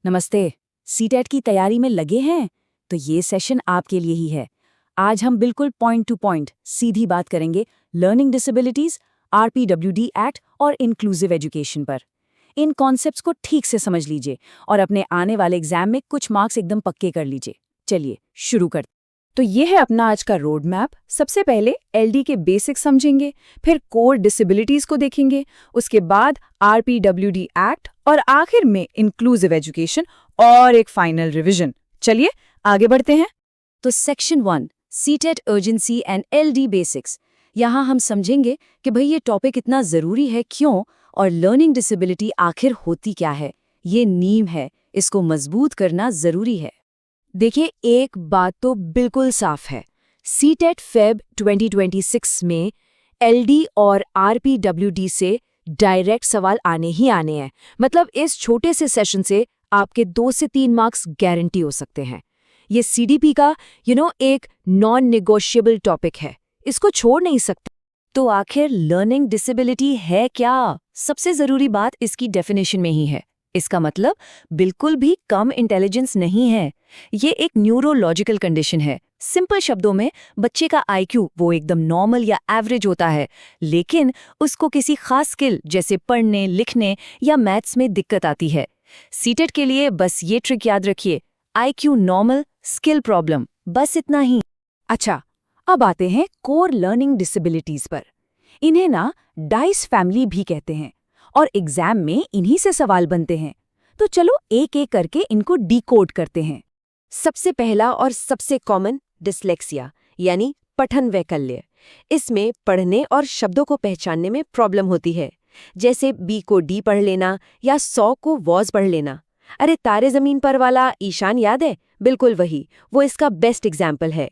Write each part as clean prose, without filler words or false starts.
नमस्ते। सीटेट की तैयारी में लगे हैं तो ये सेशन आपके लिए ही है। आज हम बिल्कुल पॉइंट टू पॉइंट सीधी बात करेंगे लर्निंग डिसेबिलिटीज, आरपीडब्ल्यूडी एक्ट और इंक्लूसिव एजुकेशन पर। इन कॉन्सेप्ट्स को ठीक से समझ लीजिए और अपने आने वाले एग्जाम में कुछ मार्क्स एकदम पक्के कर लीजिए। चलिए शुरू करते। तो ये है अपना आज का रोड मैप। सबसे पहले एलडी के बेसिक्स समझेंगे, फिर कोर डिसेबिलिटीज को देखेंगे, उसके बाद आरपीडब्ल्यूडी एक्ट और आखिर में इंक्लूसिव एजुकेशन और एक फाइनल रिवीजन। चलिए आगे बढ़ते हैं। तो section 1 CTET urgency and LD basics. यहाँ हम समझेंगे कि भाई ये टॉपिक इतना ज़रूरी है क्यों और लर्निंग डिसेबिलिटी आखिर होती क्या है। ये नींव है, इसको मजबूत करना ज़रूरी है। देखिए, एक बात तो बिल्कुल साफ है, सीटेट फेब 2026 में एलडी और आरपीडब्ल्यूडी से डायरेक्ट सवाल आने ही आने हैं। मतलब इस छोटे से सेशन से आपके 2 से 3 मार्क्स गारंटी हो सकते हैं। ये सीडीपी का एक नॉन नेगोशिएबल टॉपिक है, इसको छोड़ नहीं सकते। तो आखिर लर्निंग डिसेबिलिटी है क्या? सबसे जरूरी बात इसकी डेफिनेशन में ही है। इसका मतलब बिल्कुल भी कम इंटेलिजेंस नहीं है, ये एक न्यूरोलॉजिकल कंडीशन है। सिंपल शब्दों में बच्चे का आईक्यू वो एकदम नॉर्मल या एवरेज होता है, लेकिन उसको किसी खास स्किल जैसे पढ़ने, लिखने या मैथ्स में दिक्कत आती है। सीटेट के लिए बस ये ट्रिक याद रखिए, आईक्यू नॉर्मल, स्किल प्रॉब्लम, बस इतना ही। अच्छा, अब आते हैं कोर लर्निंग डिसेबिलिटीज पर। इन्हें ना डाइस फैमिली भी कहते हैं और एग्जाम में इन्हीं से सवाल बनते हैं। तो चलो एक एक करके इनको डिकोड करते हैं। सबसे पहला और सबसे कॉमन डिसलेक्सिया यानी पठन वैकल्य। इसमें पढ़ने और शब्दों को पहचानने में प्रॉब्लम होती है, जैसे बी को डी पढ़ लेना या 100 को वॉज पढ़ लेना। अरे तारे जमीन पर वाला ईशान याद है? बिल्कुल वही, वो इसका बेस्ट एग्जाम्पल है।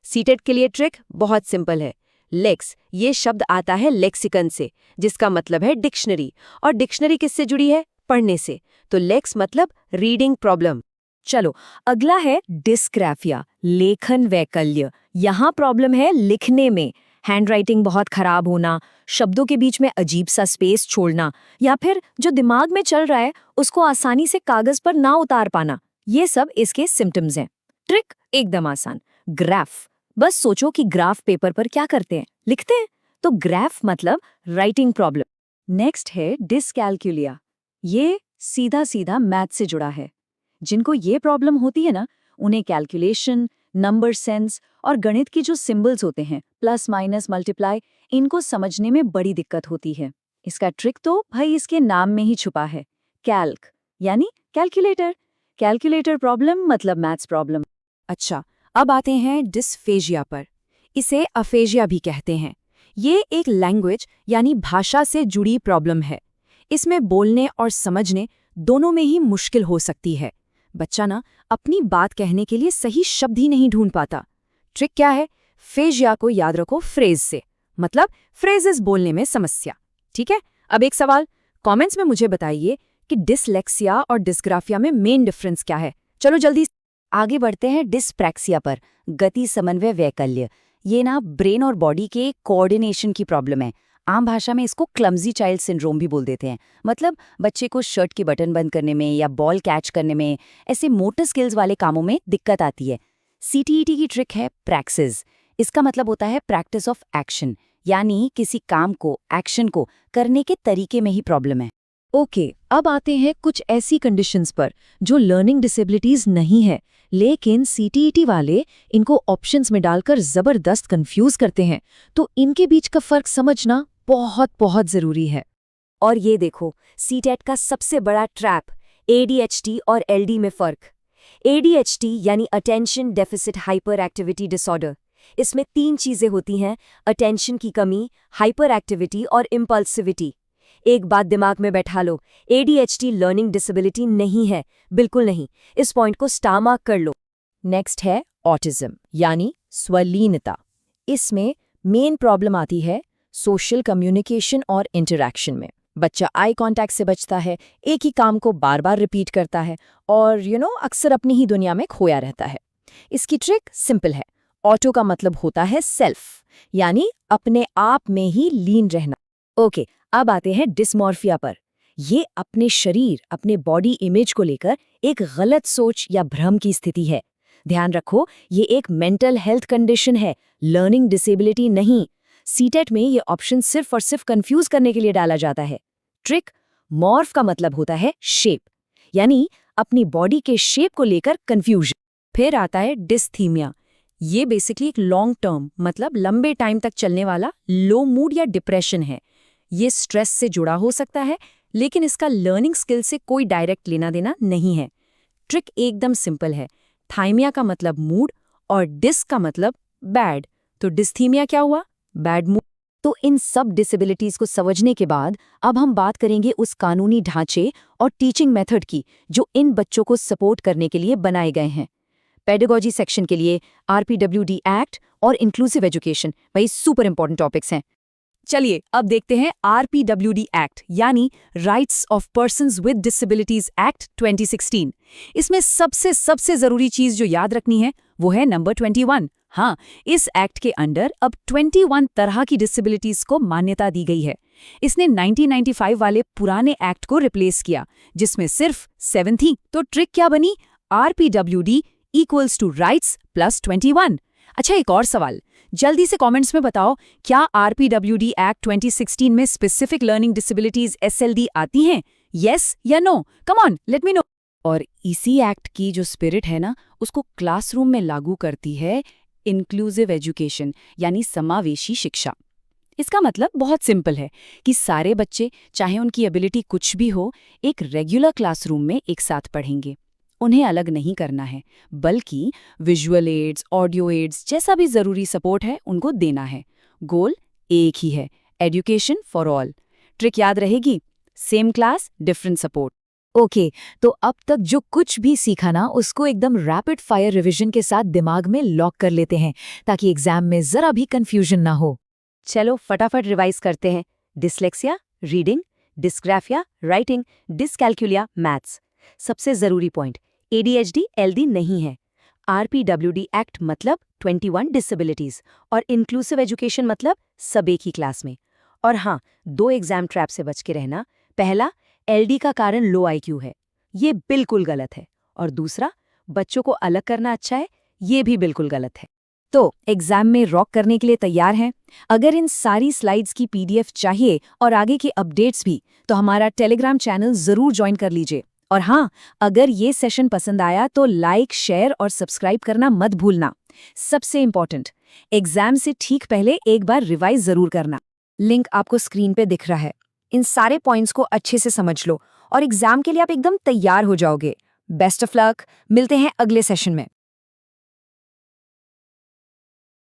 सीटेट के लिए ट्रिक बहुत सिंपल है। लेक्स, ये शब्द आता है लेक्सिकन से, जिसका मतलब है डिक्शनरी, और डिक्शनरी किससे जुड़ी है? पढ़ने से। तो लेक्स मतलब रीडिंग प्रॉब्लम। चलो अगला है डिस्ग्राफिया, लेखन वैकल्य। यहाँ प्रॉब्लम है लिखने में, हैंडराइटिंग बहुत खराब होना, शब्दों के बीच में अजीब सा स्पेस छोड़ना, या फिर जो दिमाग में चल रहा है उसको आसानी से कागज पर ना उतार पाना। ये सब इसके सिम्टम्स हैं। ट्रिक एकदम आसान, ग्राफ। बस सोचो कि ग्राफ पेपर पर क्या करते हैं? लिखते हैं। तो ग्राफ मतलब राइटिंग प्रॉब्लम। नेक्स्ट है डिसकैलकुलिया, ये सीधा सीधा मैथ से जुड़ा है। जिनको ये प्रॉब्लम होती है ना, उन्हें कैलकुलेशन, नंबर सेंस और गणित की जो सिंबल्स होते हैं, प्लस माइनस मल्टीप्लाई, इनको समझने में बड़ी दिक्कत होती है। इसका ट्रिक तो भाई इसके नाम में ही छुपा है, कैल्क यानी कैलकुलेटर। कैलकुलेटर प्रॉब्लम मतलब मैथ्स प्रॉब्लम। अच्छा, अब आते हैं डिस्फेजिया पर। इसे अफेजिया भी कहते हैं। ये एक लैंग्वेज यानी भाषा से जुड़ी प्रॉब्लम है। इसमें बोलने और समझने दोनों में ही मुश्किल हो सकती है। बच्चा ना अपनी बात कहने के लिए सही शब्द ही नहीं ढूंढ पाता। ट्रिक क्या है? फेजिया को याद रखो फ्रेज से, मतलब फ्रेजेस बोलने में समस्या। ठीक है, अब एक सवाल कमेंट्स में मुझे बताइए कि डिसलेक्सिया और डिस्ग्राफिया में मेन डिफरेंस क्या है। चलो जल्दी आगे बढ़ते हैं डिस्प्रैक्सिया पर, गति समन्वय वैकल्य। ये ना ब्रेन और बॉडी के कोऑर्डिनेशन की प्रॉब्लम है। आम भाषा में इसको क्लमजी चाइल्ड सिंड्रोम भी बोल देते हैं। मतलब बच्चे को शर्ट की बटन बंद करने में या बॉल कैच करने में, ऐसे मोटर स्किल्स वाले कामों में दिक्कत आती है। सीटीईटी की ट्रिक है प्रैक्सिस। इसका मतलब होता है प्रैक्टिस ऑफ एक्शन, यानी किसी काम को, एक्शन को करने के तरीके में ही प्रॉब्लम है। ओके, अब आते हैं कुछ ऐसी कंडीशंस पर जो लर्निंग डिसेबिलिटीज नहीं है, लेकिन सीटीईटी वाले इनको ऑप्शंस में डालकर जबरदस्त कंफ्यूज करते हैं। तो इनके बीच का फर्क समझना बहुत बहुत जरूरी है। और ये देखो सीटेट का सबसे बड़ा ट्रैप, एडीएचडी और एलडी में फर्क। एडीएचडी यानी attention deficit hyper activity disorder. इसमें 3 चीजें होती हैं, अटेंशन की कमी, हाइपर एक्टिविटी और इम्पल्सिविटी। एक बात दिमाग में बैठा लो, एडीएचडी लर्निंग डिसेबिलिटी नहीं है, बिल्कुल नहीं। इस पॉइंट को स्टार मार्क कर लो। नेक्स्ट है ऑटिज्म यानी स्वलीनता। इसमें मेन प्रॉब्लम आती है सोशल कम्युनिकेशन और इंटरैक्शन में। बच्चा आई कांटेक्ट से बचता है, एक ही काम को बार बार रिपीट करता है और अक्सर अपनी ही दुनिया में खोया रहता है। इसकी ट्रिक सिंपल है। ऑटो का मतलब होता है सेल्फ, यानी अपने आप में ही लीन रहना। ओके, अब आते हैं डिस्मॉर्फिया पर। ये अपने शरीर, अपने बॉडी इमेज को लेकर एक गलत सोच या भ्रम की स्थिति है। ध्यान रखो, ये एक मेंटल हेल्थ कंडीशन है, लर्निंग डिसेबिलिटी नहीं। सीटेट में ये ऑप्शन सिर्फ और सिर्फ कंफ्यूज करने के लिए डाला जाता है। ट्रिक, मॉर्फ का मतलब होता है शेप, यानी अपनी बॉडी के शेप को लेकर कंफ्यूजन। फिर आता है डिस्थीमिया। ये बेसिकली एक लॉन्ग टर्म, मतलब लंबे टाइम तक चलने वाला लो मूड या डिप्रेशन है। ये स्ट्रेस से जुड़ा हो सकता है, लेकिन इसका लर्निंग स्किल से कोई डायरेक्ट लेना देना नहीं है। ट्रिक एकदम सिंपल है। थाइमिया का मतलब मूड और डिस का मतलब बैड, तो डिस्थीमिया क्या हुआ? Bad mood. तो इन सब डिसेबिलिटीज को समझने के बाद अब हम बात करेंगे उस कानूनी ढांचे और टीचिंग मेथड की जो इन बच्चों को सपोर्ट करने के लिए बनाए गए हैं। पेडागोजी सेक्शन के लिए आरपीडब्ल्यूडी एक्ट और इंक्लूसिव एजुकेशन भाई सुपर इंपॉर्टेंट टॉपिक्स हैं। चलिए अब देखते हैं आरपीडब्ल्यूडी एक्ट यानी rights of persons with disabilities act 2016। इसमें सबसे जरूरी चीज जो याद रखनी है वो है नंबर 21। हाँ, इस एक्ट के अंडर अब 21 तरह की डिसेबिलिटीज को मान्यता दी गई है। इसने 1995 वाले पुराने एक्ट को रिप्लेस किया जिसमें सिर्फ 7 थी। तो ट्रिक क्या बनी? RPWD equals to rights plus 21। अच्छा, एक और सवाल, जल्दी से कमेंट्स में बताओ, क्या आरपीडब्ल्यूडी एक्ट 2016 में स्पेसिफिक लर्निंग डिसेबिलिटीज एसएलडी आती हैं? यस या no? Come on, let me know. और इसी एक्ट की जो स्पिरिट है ना, उसको क्लासरूम में लागू करती है इंक्लूसिव एजुकेशन यानी समावेशी शिक्षा। इसका मतलब बहुत सिंपल है कि सारे बच्चे, चाहे उनकी एबिलिटी कुछ भी हो, एक रेगुलर क्लासरूम में एक साथ पढ़ेंगे। उन्हें अलग नहीं करना है, बल्कि विजुअल एड्स, ऑडियो एड्स जैसा भी जरूरी सपोर्ट है उनको देना है। गोल एक ही है, एजुकेशन फॉर ऑल। ट्रिक याद रहेगी, same class different support. Okay, तो अब तक जो कुछ भी सीखा ना, उसको एकदम रैपिड फायर रिवीजन के साथ दिमाग में लॉक कर लेते हैं ताकि एग्जाम में जरा भी कंफ्यूजन ना हो। चलो फटाफट रिवाइज करते हैं। Dyslexia reading, dysgraphia writing, dyscalculia maths. सबसे जरूरी पॉइंट, एडीएचडी एलडी नहीं है। आरपीडब्ल्यूडी एक्ट मतलब 21 डिसेबिलिटीज और इंक्लूसिव एजुकेशन मतलब सब एक ही क्लास में। और हाँ, 2 एग्जाम ट्रैप से बच के रहना। पहला, एलडी का कारण लो आईक्यू है, ये बिल्कुल गलत है। और दूसरा, बच्चों को अलग करना अच्छा है, ये भी बिल्कुल गलत है। तो एग्जाम में रॉक करने के लिए तैयार हैं? अगर इन सारी स्लाइड्स की पीडीएफ चाहिए और आगे के अपडेट्स भी, तो हमारा टेलीग्राम चैनल जरूर ज्वाइन कर लीजिए। और हाँ, अगर ये सेशन पसंद आया तो लाइक, शेयर और सब्सक्राइब करना मत भूलना। सबसे इंपॉर्टेंट, एग्जाम से ठीक पहले एक बार रिवाइज जरूर करना। लिंक आपको स्क्रीन पे दिख रहा है। इन सारे पॉइंट्स को अच्छे से समझ लो और एग्जाम के लिए आप एकदम तैयार हो जाओगे। बेस्ट ऑफ लक, मिलते हैं अगले सेशन में।